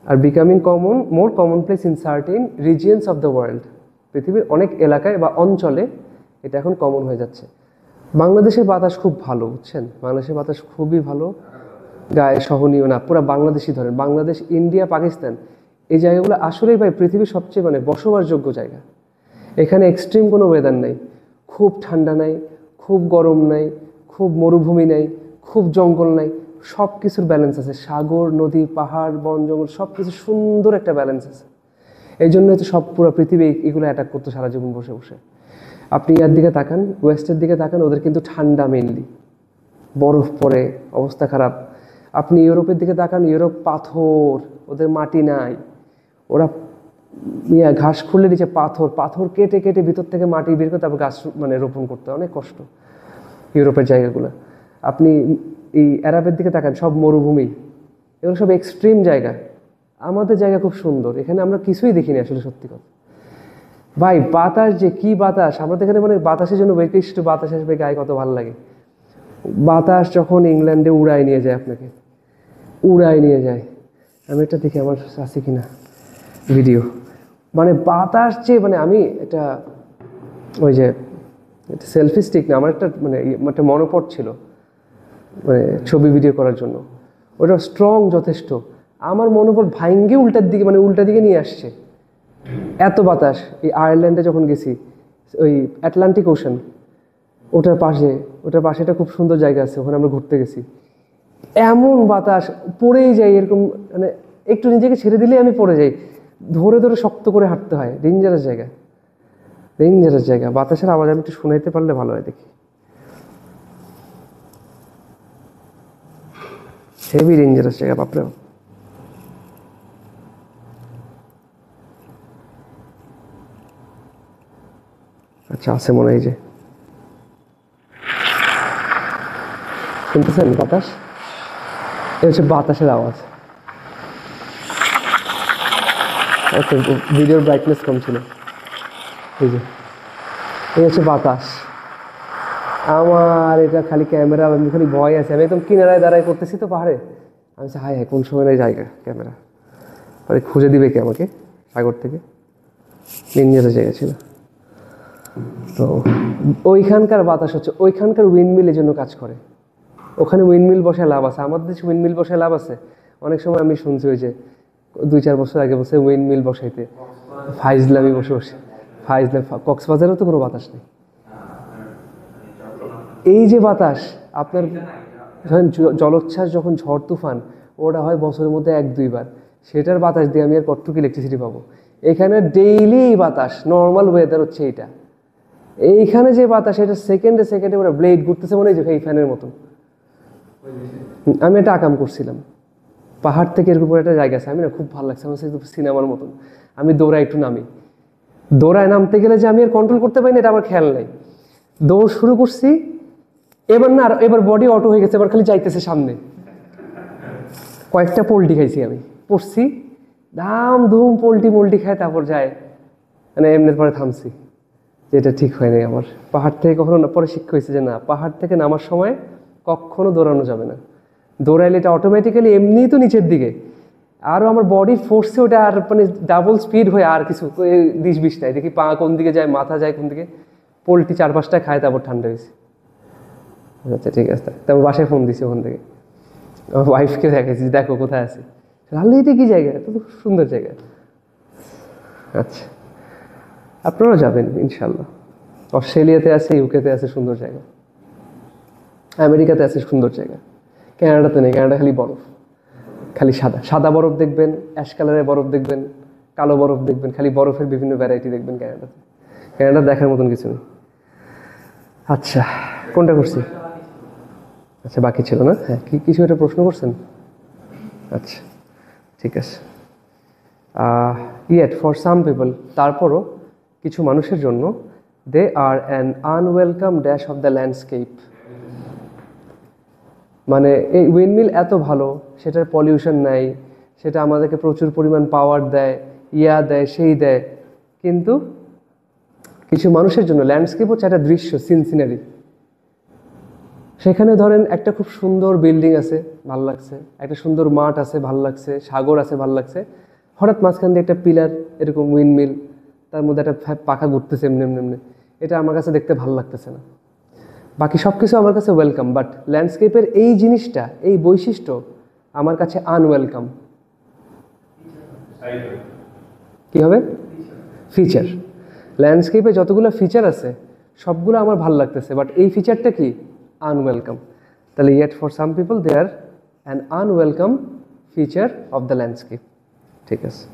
আর becoming common more common place in sardine regions of the world, পৃথিবীর অনেক এলাকায় বা অঞ্চলে এটা এখন কমন হয়ে যাচ্ছে। বাংলাদেশের বাতাস খুব ভালো, বুঝছেন? বাংলাদেশের বাতাস খুবই ভালো, গায়ে সহনীয় না, পুরো বাংলাদেশই ধরেন, বাংলাদেশ, ইন্ডিয়া, পাকিস্তান, এই জায়গাগুলো আসলেই ভাই পৃথিবীর সবচেয়ে মানে বসবাসযোগ্য জায়গা। এখানে এক্সট্রিম কোনো ওয়েদার নাই, খুব ঠান্ডা নাই, খুব গরম নাই, খুব মরুভূমি নাই, খুব জঙ্গল নাই, সব কিছুর ব্যালেন্স আছে। সাগর, নদী, পাহাড়, বন, জঙ্গল সব কিছু সুন্দর একটা ব্যালেন্স আছে। এই জন্য হচ্ছে সব পুরো পৃথিবী এগুলো অ্যাটাক করতো সারা জীবন বসে বসে। আপনি ইয়ার দিকে তাকান, ওয়েস্টের দিকে তাকান, ওদের কিন্তু ঠান্ডা মেইনলি, বরফ পড়ে, অবস্থা খারাপ। আপনি ইউরোপের দিকে তাকান, ইউরোপ পাথর, ওদের মাটি নাই, ওরা ঘাস খুললে নিচে পাথর, পাথর কেটে কেটে ভিতর থেকে মাটি বের করে তারপর গাছ মানে রোপণ করতে অনেক কষ্ট ইউরোপের জায়গাগুলো। আপনি এই আরবের দিকে তাকান, সব মরুভূমি, এগুলো সব এক্সট্রিম জায়গা। আমাদের জায়গা খুব সুন্দর, এখানে আমরা কিছুই দেখিনি আসলে, সত্যি কথা ভাই। বাতাস যে কি বাতাস আমাদের এখানে, মানে বাতাসের জন্য বৈশিষ্ট্য, বাতাস আসবে গায়ে কত ভালো লাগে। বাতাস যখন ইংল্যান্ডে উড়ায় নিয়ে যায়, আপনাকে উড়ায় নিয়ে যায়। আমি এটা দেখি আমার আছে কিনা ভিডিও, মানে বাতাস যে মানে আমি এটা ওই যে এটা সেলফি স্টিক না, আমার একটা মানে একটা মনোপট ছিল মানে ছবি ভিডিও করার জন্য, ওটা স্ট্রং যথেষ্ট। আমার মনোপট ভাঙ্গে উল্টার দিকে মানে উল্টা দিকে নিয়ে আসছে, এত বাতাস। এই আয়ারল্যান্ডে যখন গেছি, ওই আটলান্টিক ওশান, ওটার পাশে একটা খুব সুন্দর জায়গা আছে, ওখানে আমরা ঘুরতে গেছি। এমন বাতাস, পড়েই যাই এরকম, মানে একটু নিজেকে ছেড়ে দিলেই আমি পড়ে যাই, ধরে ধরে শক্ত করে হাঁটতে হয়। ডেঞ্জারাস জায়গা, ডেঞ্জারাস জায়গা। বাতাসের আওয়াজ আমি একটু শোনাইতে পারলে ভালো হয়, দেখি। হেভি ডেঞ্জারাস জায়গা, বাপরে। আচ্ছা আছে মনে হয়, যে শুনতেছেন বাতাস? এটা হচ্ছে বাতাসের আওয়াজ। আচ্ছা ভিডিওর ব্রাইটনেস কম ছিল। এই যে এই হচ্ছে বাতাস। আমার এটা খালি ক্যামেরা, আমি খালি ভয় আছে। আমি একদম কিনারায় দাঁড়ায় করতেছি তো পাহাড়ে, আমি হাই হাই কোন সময় নাই জায়গা, ক্যামেরা মানে খুঁজে দিবে কি আমাকে সাগর থেকে। ডেঞ্জারাস জায়গা ছিল। তো ওইখানকার বাতাস হচ্ছে, ওইখানকার উইন্ডমিল এই জন্য কাজ করে। ওখানে উইন্ডমিল বসায় লাভ আছে, আমাদের দেশে উইন্ডমিল বসায় লাভ আছে? অনেক সময় আমি শুনছি ওই যে 2-4 বছর আগে বসে উইন্ডমিল বসাইতে, ফাইজলামি বসে বসে, ফাইজলাম। কক্সবাজারেও তো কোনো বাতাস নেই। এই যে বাতাস আপনার, যখন জলোচ্ছ্বাস, যখন ঝড় তুফান, ওটা হয় বছরের মধ্যে 1-2 বার। সেটার বাতাস দিয়ে আমি আর কতটুকু ইলেকট্রিসিটি পাবো? এখানে ডেইলি বাতাস, নর্মাল ওয়েদার হচ্ছে এইটা। এইখানে যে বাতাস, এটা সেকেন্ডে সেকেন্ডে ওরা ব্লেড ঘুরতেছে মনে হয় যে এই ফ্যানের মতন। আমি একটা আকাম করছিলাম, পাহাড় থেকে এরকম একটা জায়গা আছে, আমি না খুব ভালো লাগছে, আমার সিনেমার মতন। আমি দৌড়ায় একটু নামি, দৌড়ায় নামতে গেলে যে আমি আর কন্ট্রোল করতে পারি না এটা আমার খেয়াল নাই। দৌড় শুরু করছি, এবার না, এবার বডি অটো হয়ে গেছে, এবার খালি যাইতেছে সামনে। কয়েকটা পোল্ট্রি খাইছি, আমি পড়ছি দাম ধুম পোল্ট্রি মোল্ট্রি খায়, তারপর যায় মানে এমনি পরে থামছি যে এটা ঠিক হয় নাই আমার। পাহাড় থেকে কখনো পরে শিক্ষা হয়েছে যে না, পাহাড় থেকে নামার সময় কখনো দৌড়ানো যাবে না। দৌড়াইলে এটা অটোমেটিক্যালি এমনিই তো নিচের দিকে, আরও আমার বডি ফোর্সে ওটা আর মানে ডাবল স্পিড হয়ে আর কিছু 10-20 নাই, দেখি পা কোন দিকে যায়, মাথা যায় কোন দিকে। পোল্ট্রি 4-5টা খায়, তারপর ঠান্ডা হয়েছে। আচ্ছা ঠিক আছে, তারপর বাসায় ফোন দিছি ওখান থেকে, আমার ওয়াইফকে দেখাইছি, দেখো কোথায় আছে। তাহলে এটা কি জায়গা, এত সুন্দর জায়গা। আচ্ছা, আপনারাও যাবেন ইনশাল্লাহ। অস্ট্রেলিয়াতে আছে, ইউকেতে আছে সুন্দর জায়গা, আমেরিকাতে আছে সুন্দর জায়গা, কানাডাতে নেই। কানাডা খালি বরফ, খালি সাদা সাদা বরফ দেখবেন, অ্যাশ কালারের বরফ দেখবেন, কালো বরফ দেখবেন, খালি বরফের বিভিন্ন ভ্যারাইটি দেখবেন কানাডাতে। কানাডা দেখার মতন কিছু নেই। আচ্ছা, কোনটা করছি? আচ্ছা, বাকি ছিল না? হ্যাঁ, কিছু একটা প্রশ্ন করছেন? আচ্ছা ঠিক আছে। ইয়েট ফর সাম পিপল, তারপরও কিছু মানুষের জন্য, they are an unwelcome dash of the landscape. মানে এই উইন্ডমিল এত ভালো, সেটার পলিউশন নাই, সেটা আমাদেরকে প্রচুর পরিমাণ পাওয়ার দেয়, দেয়, সেই দেয়, কিন্তু কিছু মানুষের জন্য ল্যান্ডস্কেপ হচ্ছে একটা দৃশ্য, সিনসিনারি। সেখানে ধরেন একটা খুব সুন্দর বিল্ডিং আছে, ভাল লাগছে, একটা সুন্দর মাঠ আছে, ভাল লাগছে, সাগর আছে, ভাল লাগছে, হঠাৎ মাঝখান দিয়ে একটা পিলার, এরকম উইন্ডমিল, তার মধ্যে একটা পাখা ঘুরতেছে এমনি এমনি এমনি, এটা আমার কাছে দেখতে ভাল লাগতেছে না। বাকি সব কিছু আমার কাছে ওয়েলকাম, বাট ল্যান্ডস্কেপের এই জিনিসটা, এই বৈশিষ্ট্য আমার কাছে আনওয়েলকাম। কি হবে? ফিচার। ল্যান্ডস্কেপে যতগুলো ফিচার আছে সবগুলো আমার ভাল লাগতেছে, বাট এই ফিচারটা কি? আনওয়েলকাম। তাহলে yet for some people they are an unwelcome feature of the landscape. ঠিক আছে,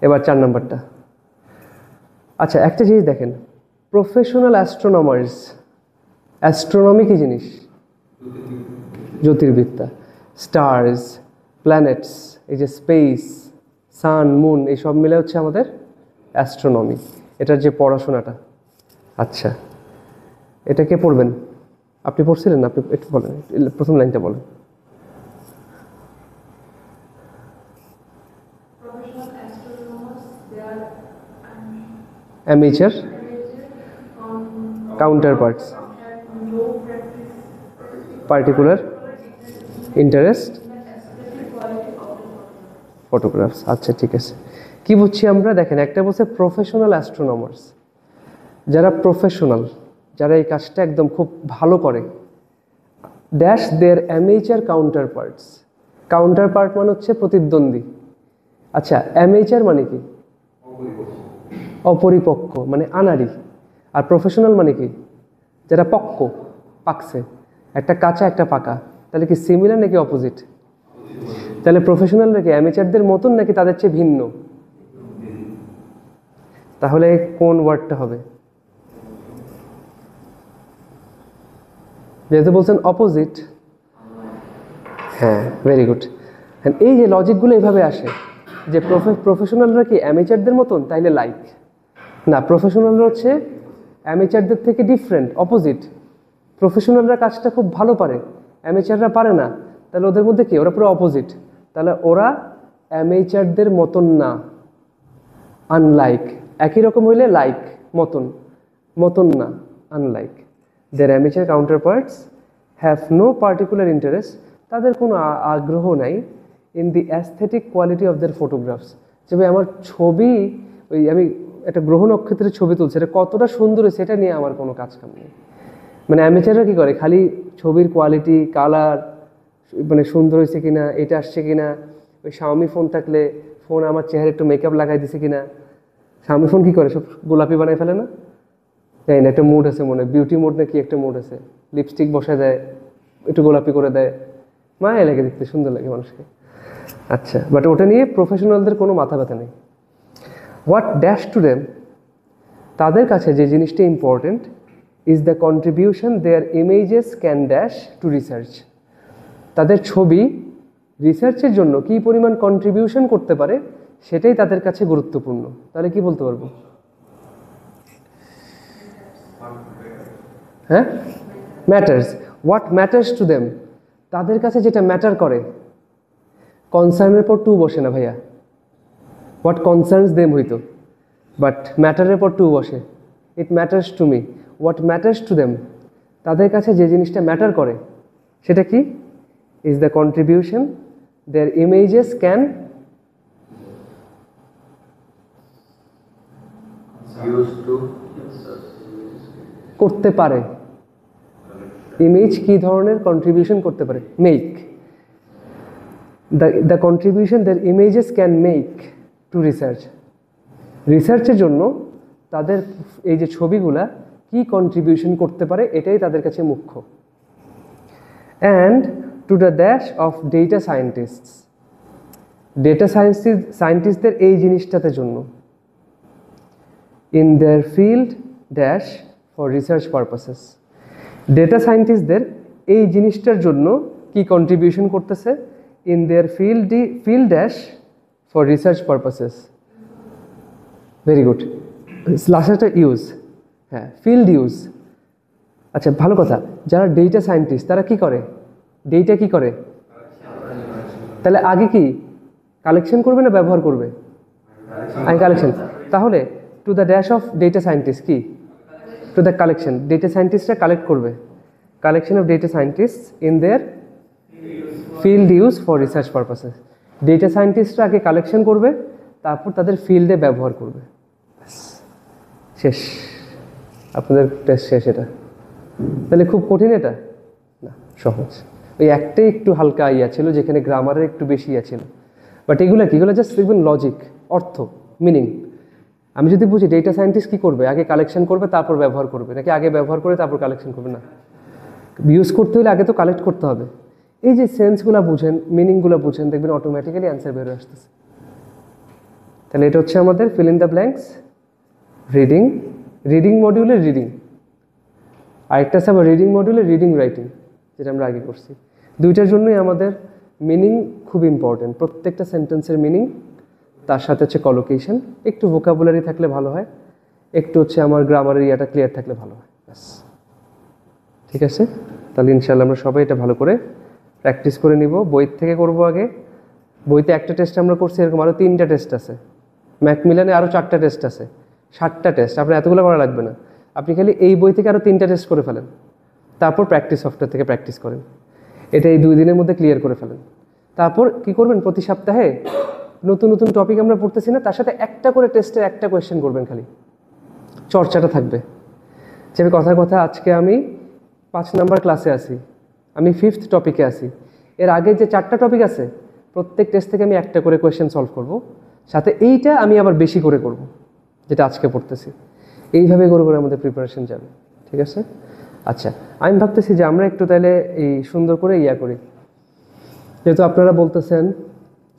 এবার 4 নম্বরটা। আচ্ছা, একটা জিনিস দেখেন, প্রফেশনাল অ্যাস্ট্রোনমার্স। অ্যাস্ট্রোনমি কি জিনিস? জ্যোতির্বিদ্যা। স্টার্স, প্ল্যানেটস, এই যে স্পেস, সান, মুন, এই সব মিলে হচ্ছে আমাদের অ্যাস্ট্রোনমি, এটার যে পড়াশোনাটা। আচ্ছা, এটা কে পড়বেন? আপনি পড়ছিলেন না? আপনি একটু বলেন, প্রথম লাইনটা বলেন। Amateur counterparts, particular interest, photographs। আচ্ছা ঠিক আছে, কি বুঝছি আমরা? দেখেন, একটা বলছে প্রফেশনাল অ্যাস্ট্রোনমার্স, যারা প্রফেশনাল, যারা এই কাজটা একদম খুব ভালো করে, ড্যাশ দেয়ার অ্যামেচার কাউন্টারপার্টস। কাউন্টারপার্ট মানে হচ্ছে প্রতিদ্বন্দ্বী। আচ্ছা, অ্যামেচার মানে কি? অপরিপক্ক, মানে আনাড়ি। আর প্রফেশনাল মানে কি? যারা পক্ক, পাকছে, একটা কাঁচা একটা পাকা। তাহলে কি সিমিলার নাকি অপোজিট? তাহলে প্রফেশনাল নাকি অ্যামেচারদের মতন নাকি তাদের চেয়ে ভিন্ন? তাহলে কোন ওয়ার্ডটা হবে? যেহেতু বলছেন অপোজিট, হ্যাঁ, ভেরি গুড। এই যে লজিকগুলো এইভাবে আসে যে প্রফেশনালরা কি অ্যামেচারদের মতন, তাইলে লাইক না, প্রফেশনালরা হচ্ছে অ্যামেচারদের থেকে ডিফারেন্ট, অপোজিট। প্রফেশনালরা কাজটা খুব ভালো পারে, অ্যামেচাররা পারে না, তাহলে ওদের মধ্যে কি? ওরা পুরো অপোজিট। তাহলে ওরা অ্যামেচারদের মতন না, আনলাইক। একই রকম হইলে লাইক, মতন, মতন না, unlike. Their amateur counterparts have no particular interest, তাদের কোনো আগ্রহ নাই, in the aesthetic quality of their photographs. যে ভাই আমার ছবি, ওই আমি একটা গ্রহ নক্ষত্রের ছবি তুলছি, এটা কতটা সুন্দর হয়েছে এটা নিয়ে আমার কোনো কাজ কাম নেই। মানে অ্যামেচাররা কী করে? খালি ছবির কোয়ালিটি, কালার, মানে সুন্দর হয়েছে কিনা, এটা আসছে কিনা, ওই শাওমি ফোন থাকলে ফোন আমার চেহারা একটু মেকআপ লাগাই দিছে কিনা। শাওমি ফোন কী করে? সব গোলাপি বানাই ফেলে না? জানি না, একটা মুড আছে মনে হয়, বিউটি মুড না কি একটা মুড আছে, লিপস্টিক বসে দেয়, একটু গোলাপি করে দেয়, মায়া লাগে, দেখতে সুন্দর লাগে মানুষকে। আচ্ছা, বাট ওটা নিয়ে প্রফেশনালদের কোনো মাথা ব্যথা নেই। হোয়াট ড্যাশ টু দেম, তাদের কাছে যে জিনিসটা important, is the contribution their images can dash to research. তাদের ছবি রিসার্চের জন্য কী পরিমাণ কন্ট্রিবিউশন করতে পারে সেটাই তাদের কাছে গুরুত্বপূর্ণ। তাহলে কি বলতে পারবো? হ্যাঁ, matters. What matters to them, তাদের কাছে যেটা ম্যাটার করে। কনসার্নের পর টু বসে না ভাইয়া, হোয়াট কনসার্নস দেম হইতো, বাট ম্যাটারের পর টু বসে। It matters to me, what matters to them, তাদের কাছে যে জিনিসটা ম্যাটার করে সেটা কি? Is the contribution their images can used to করতে পারে। ইমেজ কি ধরনের কন্ট্রিবিউশন করতে পারে? Make. The contribution their images can make to research, রিসার্চের জন্য তাদের এই যে ছবিগুলা কি কন্ট্রিবিউশন করতে পারে এটাই তাদের কাছে মুখ্য। And to the dash of data scientists, data সায়েন্টিস্টদের এই জিনিসটাতে জন্য, in their field dash for research purposes, data সায়েন্টিস্টদের এই জিনিসটার জন্য কি কন্ট্রিবিউশন করতেছে? In their field dash for research purposes. Very good, লাস্টটা ইউজ, হ্যাঁ ফিল্ড ইউজ। আচ্ছা ভালো কথা, যারা ডেটা সায়েন্টিস্ট তারা কি করে? ডেটা কি করে? তাহলে আগে কি কালেকশন করবে না ব্যবহার করবে? আগে কালেকশন। তাহলে to the dash of data scientist কি? টু দ্য কালেকশন, ডেটা সায়েন্টিস্টরা কালেক্ট করবে। Collection of data scientist in their field use for research purposes. Data সায়েন্টিস্টরা আগে কালেকশন করবে, তারপর তাদের ফিল্ডে ব্যবহার করবে। শেষ, আপনাদের টেস্ট শেষ। এটা তাহলে খুব কঠিন এটা না, সহজ। ওই একটাই একটু হালকা ইয়া ছিল যেখানে গ্রামারের একটু বেশি ইয়া ছিল, বাট এগুলো কি? এগুলো জাস্ট দেখবেন লজিক, অর্থ, মিনিং। আমি যদি বুঝি ডেটা সায়েন্টিস্ট কী করবে, আগে কালেকশন করবে তারপর ব্যবহার করবে, নাকি আগে ব্যবহার করে তারপর কালেকশন করবে? না, ইউজ করতে হলে আগে তো কালেক্ট করতে হবে। এই যে সেন্সগুলো বুঝেন, মিনিংগুলো বুঝেন, দেখবেন অটোমেটিক্যালি অ্যান্সার বেরোয় আসতেছে। তাহলে এটা হচ্ছে আমাদের feel in the blanks, reading, reading মডিউলের রিডিং। আরেকটা আছে আবার রিডিং মডিউলের রিডিং রাইটিং, যেটা আমরা আগে করছি। দুইটার জন্যই আমাদের মিনিং খুব ইম্পর্টেন্ট, প্রত্যেকটা সেন্টেন্সের মিনিং, তার সাথে হচ্ছে কলোকেশন, একটু ভোকাবুলারি থাকলে ভালো হয়, একটু হচ্ছে আমার গ্রামারের ইয়াটা ক্লিয়ার থাকলে ভালো হয়, ব্যাস। ঠিক আছে, তাহলে ইনশাআল্লাহ আমরা সবাই এটা ভালো করে প্র্যাকটিস করে নিব। বই থেকে করব আগে। বইতে একটা টেস্ট আমরা করছি, এরকম আরও 3টা টেস্ট আছে। ম্যাকমিলানে আরও 4টা টেস্ট আছে, 7টা টেস্ট। আপনার এতগুলো করা লাগবে না, আপনি খালি এই বই থেকে আরও 3টা টেস্ট করে ফেলেন, তারপর প্র্যাকটিস সফটওয়্যার থেকে প্র্যাকটিস করেন। এটা এই 2 দিনের মধ্যে ক্লিয়ার করে ফেলেন। তারপর কি করবেন, প্রতি সপ্তাহে নতুন নতুন টপিক আমরা পড়তেছি না, তার সাথে একটা করে টেস্টের একটা কোয়েশ্চেন করবেন, খালি চর্চাটা থাকবে। যে কথার কথা, আজকে আমি 5 নাম্বার ক্লাসে আছি, আমি 5th টপিকে আছি। এর আগে যে 4টা টপিক আছে, প্রত্যেক টেস্ট থেকে আমি একটা করে কোয়েশ্চেন সলভ করব, সাথে এইটা আমি আবার বেশি করে করব, যেটা আজকে পড়তেছি। এইভাবে করে করে আমাদের প্রিপারেশন যাবে। ঠিক আছে? আচ্ছা, আমি ভাবতেছি যে আমরা একটু তাহলে এই সুন্দর করে ইয়া করি, যেহেতু আপনারা বলতেছেন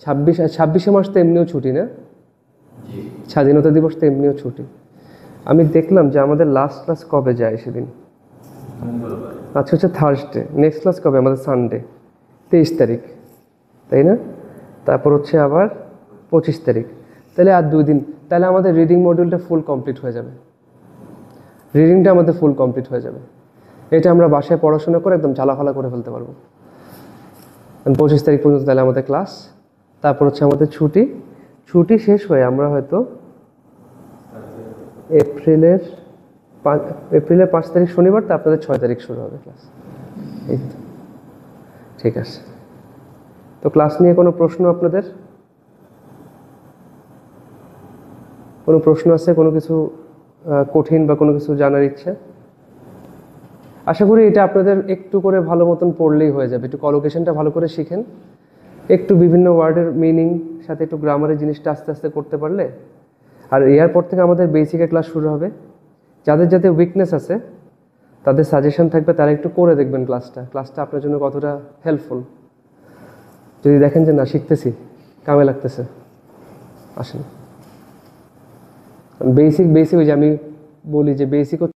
26শে মার্চ তো এমনিও ছুটি না, স্বাধীনতা দিবস তো এমনিও ছুটি। আমি দেখলাম যে আমাদের লাস্ট ক্লাস কবে যায় সেদিন, আজকে হচ্ছে থার্সডে, নেক্সট ক্লাস কবে আমাদের? সানডে 23 তারিখ, তাই না? তারপর হচ্ছে আবার 25 তারিখ, তাহলে আর 2 দিন। তাহলে আমাদের রিডিং মডিউলটা ফুল কমপ্লিট হয়ে যাবে, রিডিংটা আমাদের ফুল কমপ্লিট হয়ে যাবে। এটা আমরা বাসায় পড়াশোনা করে একদম ঝালাফালা করে ফেলতে পারবো। 25 তারিখ পর্যন্ত তাহলে আমাদের ক্লাস, তারপর হচ্ছে আমাদের ছুটি। ছুটি শেষ হয়ে আমরা হয়তো এপ্রিলের 5 তারিখ শনিবার, তো আপনাদের 6 তারিখ শুরু হবে ক্লাস। এই তো, ঠিক আছে। তো ক্লাস নিয়ে কোনো প্রশ্ন আপনাদের? কোনো প্রশ্ন আছে? কোনো কিছু কঠিন বা কোনো কিছু জানার ইচ্ছে? আশা করি এটা আপনাদের একটু করে ভালো মতন পড়লেই হয়ে যাবে। একটু কলোকেশনটা ভালো করে শিখেন, একটু বিভিন্ন ওয়ার্ডের মিনিং সাথে একটু গ্রামারের জিনিসটা আস্তে আস্তে করতে পারলে, আর এরপর থেকে আমাদের বেসিকের ক্লাস শুরু হবে। যাদের যাদের উইকনেস আছে তাদের সাজেশন থাকবে, তারা একটু করে দেখবেন ক্লাসটা আপনার জন্য কতটা হেল্পফুল। যদি দেখেন যে না শিখতেছি, কামে লাগতেছে, আসেন। বেসিক ওই যে আমি বলি যে বেসিক